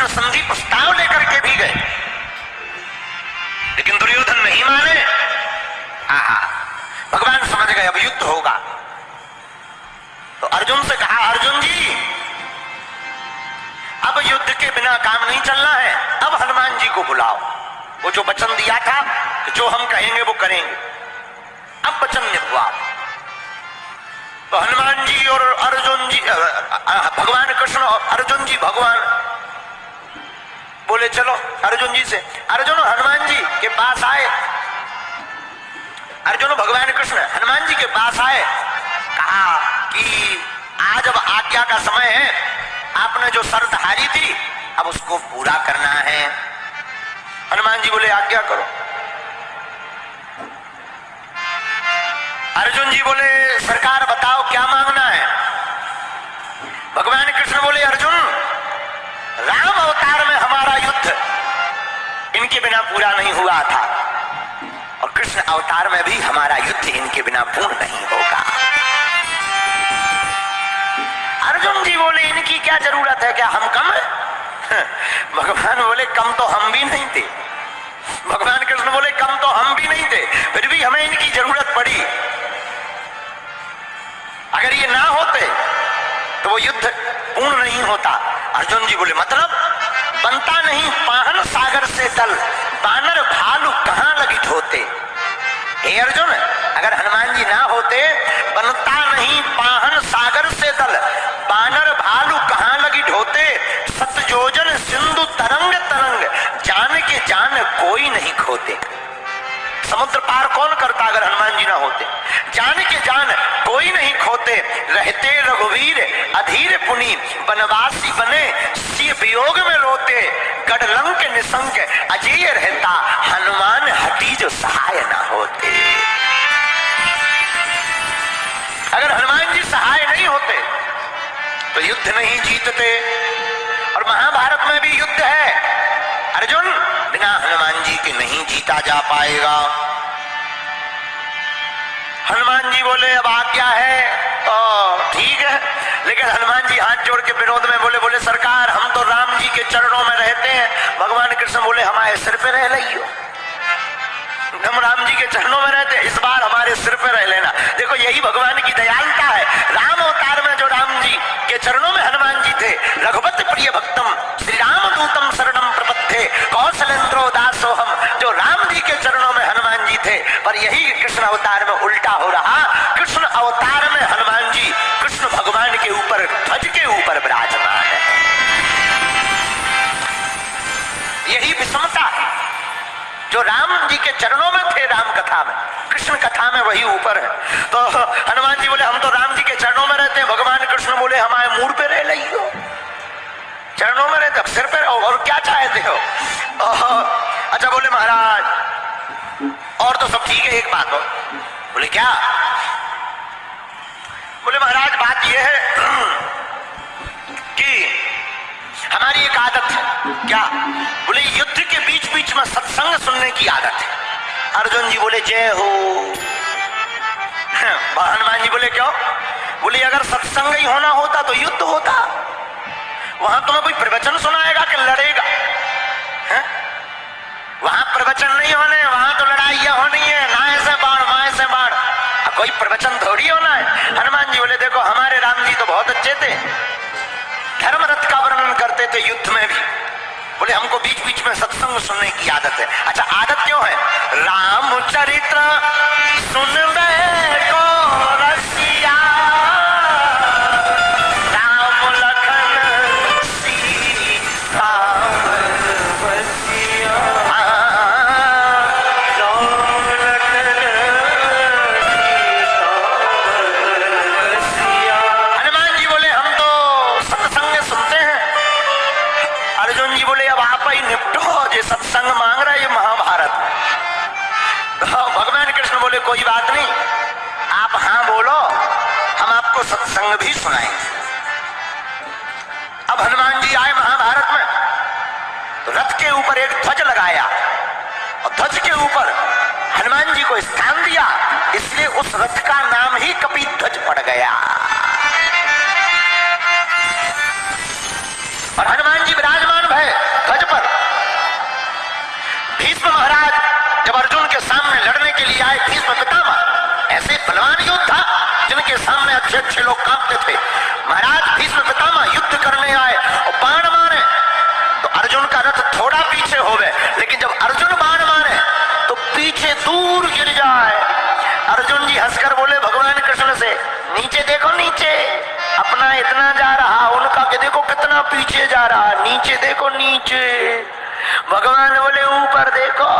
कृष्ण संधि प्रस्ताव लेकर के भी गए, लेकिन दुर्योधन नहीं माने। आहा, भगवान समझ गए अब युद्ध होगा, तो अर्जुन से कहा, अर्जुन जी अब युद्ध के बिना काम नहीं चलना है, अब हनुमान जी को बुलाओ। वो जो वचन दिया था कि जो हम कहेंगे वो करेंगे, अब वचन निभवाओ। तो हनुमान जी और अर्जुन जी, भगवान कृष्ण और अर्जुन जी, भगवान बोले चलो अर्जुन जी से। अर्जुन हनुमान जी के पास आए, अर्जुन भगवान कृष्ण हनुमान जी के पास आए, कहा कि आज अब आज्ञा का समय है, आपने जो शर्त हारी थी अब उसको पूरा करना है। हनुमान जी बोले आज्ञा करो। अर्जुन जी बोले सरकार बताओ क्या मांगना है। भगवान कृष्ण बोले अर्जुन, राम अवतार में हमारा युद्ध इनके बिना पूरा नहीं हुआ था, और कृष्ण अवतार में भी हमारा युद्ध इनके बिना पूर्ण नहीं होगा। अर्जुन जी बोले इनकी क्या जरूरत है, क्या हम कम है? भगवान बोले कम तो हम भी नहीं थे। भगवान कृष्ण बोले कम तो हम भी नहीं थे, फिर भी हमें इनकी जरूरत पड़ी। अगर ये ना होते तो वो युद्ध पूर्ण नहीं होता। अर्जुन जी बोले मतलब बनता नहीं पाहन सागर से दल, बानर भालू कहां लगी होते। हे अर्जुन, अगर हनुमान जी ना होते, बनता नहीं पाहन सागर से दल, बानर भालू कहां लगी ढोते। सतजोजन सिंधु तरंग तरंग, जान के जान कोई नहीं खोते। समुद्र पार कौन करता अगर हनुमान जी ना होते। जान के जान कोई नहीं खोते, रहते रघुवीर अधीर पुनि, बनवासी बने सिय वियोग में रोते। गढ़लंक निसंक अजेय रहता, हनुमान हटी जो सहाय ना होते। अगर हनुमान जी सहाय नहीं होते तो युद्ध नहीं जीतते। और महाभारत में भी युद्ध है, अर्जुन बिना हनुमान जी के नहीं जीता जा पाएगा। हनुमान जी बोले अब आज्ञा है तो ठीक है, लेकिन हनुमान जी हाथ जोड़ के विरोध में बोले सरकार हम तो राम जी के चरणों में रहते हैं। भगवान कृष्ण बोले हमारे सिर पे रह लियो, हम राम जी के चरणों में रहते, इस बार हमारे सिर पे रह लेना। देखो यही भगवान की दयालुता है। राम अवतार में जो राम जी के चरणों में हनुमान जी थे, रघुपति प्रिय भक्तम श्री राम दूतम शरणम प्रपद्ये कौशलेंद्रो दासोहम, जो राम जी के चरणों में हनुमान जी थे। पर यही कृष्ण अवतार में उल्टा हो रहा। कृष्ण अवतार में हनुमान जी कृष्ण भगवान के ऊपर ध्वज के ऊपर विराजमान है। यही विषमता जो राम जी के चरणों में थे, राम कथा में, कृष्ण कथा में वही ऊपर है। तो हनुमान जी बोले हम तो राम जी के चरणों में रहते हैं। भगवान कृष्ण बोले हमारे मूड पे रह लियो, चरणों में रहते, सिर पे रहो, और क्या चाहते हो। अच्छा बोले महाराज और तो सब ठीक है, एक बात हो। बोले क्या। बोले महाराज बात यह है कि हमारी एक आदत है। क्या। बोले युद्ध के बीच बीच में सत्संग सुनने की आदत है। अर्जुन जी बोले जय हो। हनुमान जी बोले क्यों। बोले अगर सत्संग ही होना होता तो युद्ध होता, वहां तुम्हें कोई प्रवचन सुनाएगा कि लड़ेगा है? वहां प्रवचन नहीं होने, वहां तो लड़ाइयां होनी है, ना ऐसे बाढ़ माँ ऐसे बाढ़, कोई प्रवचन थोड़ी होना है। हनुमान जी बोले देखो हमारे राम जी तो बहुत अच्छे थे, धर्म रथ का वर्णन करते थे युद्ध में भी। बोले हमको बीच बीच में सत्संग सुनने की आदत है। अच्छा आदत क्यों है। रामचरित्र सुन बैठो रसिया, राम लखन सीता बसिया, राम लखन सीता बसिया। हनुमान जी बोले हम तो सत्संग सुनते हैं। अर्जुन जी बोले अब आप ही निपटो, जो सत्संग मांग रहा है ये महाभारत में। भगवान कृष्ण बोले कोई बात नहीं, आप हाँ बोलो, हम आपको सत्संग भी सुनाएंगे। अब हनुमान जी आए महाभारत में, तो रथ के ऊपर एक ध्वज लगाया और ध्वज के ऊपर हनुमान जी को स्थान दिया, इसलिए उस रथ का नाम ही कपिध्वज पड़ गया। और हनुमान जी विराजमान भय अच्छे अच्छे लोग कांपते थे। महाराज भीष्म पितामह युद्ध करने आए और बाण मारे तो अर्जुन का रथ थोड़ा पीछे हो गए, लेकिन जब अर्जुन बाण मारे तो पीछे दूर गिर जाए। अर्जुन जी हंसकर बोले भगवान कृष्ण से, नीचे देखो नीचे, अपना इतना जा रहा, उनका के देखो कितना पीछे जा रहा, नीचे देखो नीचे। भगवान बोले ऊपर देखो।